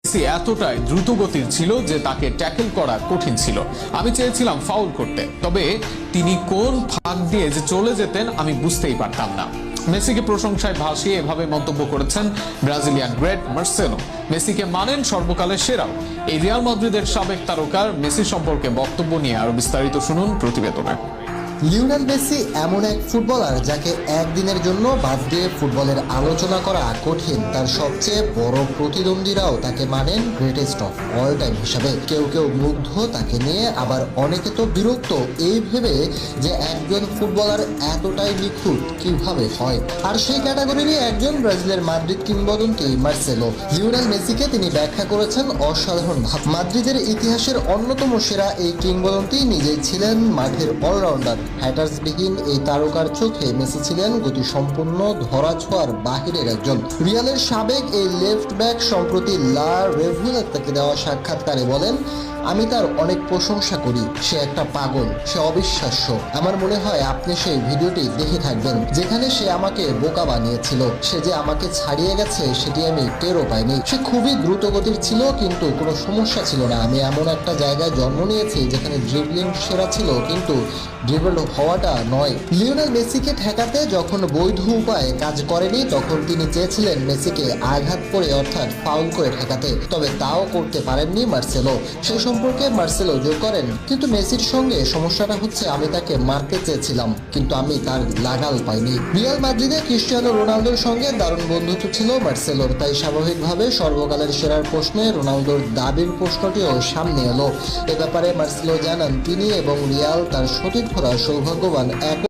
Messi এতটাই দ্রুতগতির ছিল যে তাকে ট্যাকেল করা কঠিন ছিল। আমি চেয়েছিলাম ফাউল করতে, তবে তিনি কোন ফাঁক দিয়ে যে চলে যেতেন আমি বুঝতেই পারতাম না। মেসিকে প্রশংসায় ভাসিয়ে এভাবে মন্তব্য করেছেন ব্রাজিলিয়ান গ্রেট মার্সেলো। মেসিকে মানেন সর্বকালের সেরাও। এই রিয়াল মাদ্রিদের সাবেক তারকার মেসি সম্পর্কে বক্তব্য নিয়ে আরো বিস্তারিত শুনুন প্রতিবেদনে। লিওনেল মেসি এমন এক ফুটবলার যাকে একদিনের জন্য বাদ দিয়ে ফুটবলের আলোচনা করা কঠিন। তার সবচেয়ে বড় প্রতিদ্বন্দ্বীরাও তাকে মানেন গ্রেটেস্ট অফ অল টাইম হিসাবে। কেউ কেউ মুগ্ধ তাকে নিয়ে, আবার অনেকে তো বিরক্ত এই ভেবে যে একজন ফুটবলার এতটাই নিখুঁত কিভাবে হয়। আর সেই ক্যাটাগরিরই একজন ব্রাজিলের মাদ্রিদ কিংবদন্তি মার্সেলো। লিওনেল মেসিকে তিনি ব্যাখ্যা করেছেন অসাধারণ ভাব। মাদ্রিদের ইতিহাসের অন্যতম সেরা এই কিংবদন্তি নিজেই ছিলেন মাঠের অলরাউন্ডার। হ্যাটার্সবিহীন এই তারকার চোখে মেসি ছিলেন গতিসম্পন্ন, ধরাছোঁয়ার বাহিরের একজন। রিয়ালের সাবেক এই লেফট ব্যাক সম্প্রতি লা রেভিউলাতে দেওয়া সাক্ষাৎকারে বলেন, আমি তার অনেক প্রশংসা করি। সে একটা পাগল, সে অবিশ্বাস্য। আমার মনে হয় আপনি সেই ভিডিওটি দেখে থাকবেন যেখানে সে আমাকে বোকা বানিয়েছিল। সে যে আমাকে ছাড়িয়ে গেছে সেটি আমি টেরও পাইনি। সে খুবই দ্রুতগতির ছিল, কিন্তু কোনো সমস্যা ছিল না। আমি এমন একটা জায়গায় জন্ম নিয়েছি যেখানে ড্রিবলিং সেরা ছিল, কিন্তু ড্রিবল হওয়াটা নয়। লিওনেল মেসিকে ঠেকাতে যখন বৈধ উপায়ে কাজ করেনি, তখন তিনি চেয়েছিলেন মেসিকে আঘাত করে অর্থাৎ ফাউল করে ঠেকাতে, তবে তাও করতে পারেননি মার্সেলো। সে সম্পর্কে মার্সেলো যোগ করেন, কিন্তু মেসির সঙ্গে সমস্যাটা হচ্ছে আমি তাকে মারতে চেয়েছিলাম, কিন্তু আমি তার লাগাল পাইনি। রিয়াল মাদ্রিদে ক্রিস্টিয়ানো রোনালদোর সঙ্গে দারুণ বন্ধুত্ব ছিল মার্সেলোর, তাই স্বাভাবিকভাবে সর্বকালের সেরার প্রশ্নে রোনালদোর দাবির প্রশ্নটিও সামনে এলো। এ ব্যাপারে মার্সেলো জানান তিনি এবং রিয়াল তার সতীর্থরা সৌভাগ্যবান।